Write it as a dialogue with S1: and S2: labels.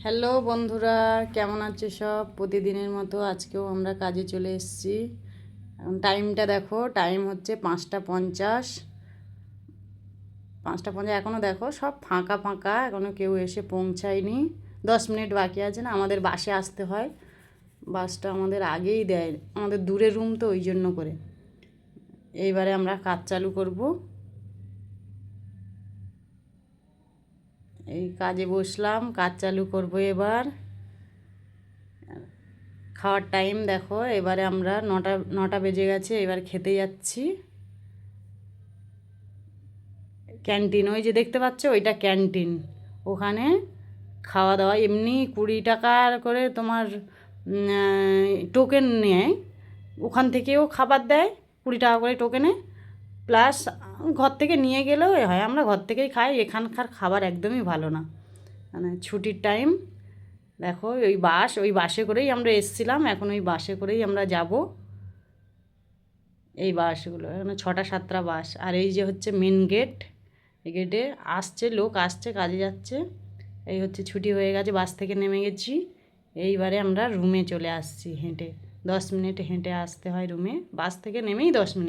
S1: Hello বন্ধুরা, কেমন আছে সব? প্রতিদিনের মতো আজকেও আমরা কাজে চলে এসেছি। এখন টাইমটা দেখো, টাইম হচ্ছে 5টা 50। 5টা 50 এখনও দেখো সব ফাঁকা ফাঁকা, এখনও কেউ এসে পৌঁছায়নি। 10 মিনিট বাকি আছে। না, আমাদের বাসে আসতে হয়, বাসটা আমাদের আগেই দেয়, আমাদের দূরের রুম তো ওই জন্য করে। এইবারে আমরা কাজ চালু করব। এই কাজে বসলাম, কাজ চালু করব এবার। খাওয়ার টাইম দেখো, এবারে আমরা নটা নটা বেজে গেছে, এবার খেতে যাচ্ছি। ক্যান্টিন, ওই যে দেখতে পাচ্ছ ওইটা ক্যান্টিন। ওখানে খাওয়া দাওয়া এমনি 20 টাকার করে তোমার টোকেন নেয়। ওখান থেকেও খাবার দেয় 20 টাকা করে টোকেনে, প্লাস ঘর থেকে নিয়ে গেলেও হয়। আমরা ঘর থেকেই খাই, এখানকার খাবার একদমই ভালো না। মানে ছুটির টাইম দেখো, ওই বাসে করেই আমরা এসছিলাম, এখন ওই বাসে করেই আমরা যাব। এই বাসগুলো এখানে 6টা 7টা বাস। আর এই যে হচ্ছে মেন গেট, এই গেটে আসছে লোক, আসছে কাজে যাচ্ছে। এই হচ্ছে ছুটি হয়ে গেছে, বাস থেকে নেমে গেছি। এইবারে আমরা রুমে চলে আসছি হেঁটে। 10 মিনিট হেঁটে আসতে হয় রুমে, বাস থেকে নেমেই 10 মিনিট।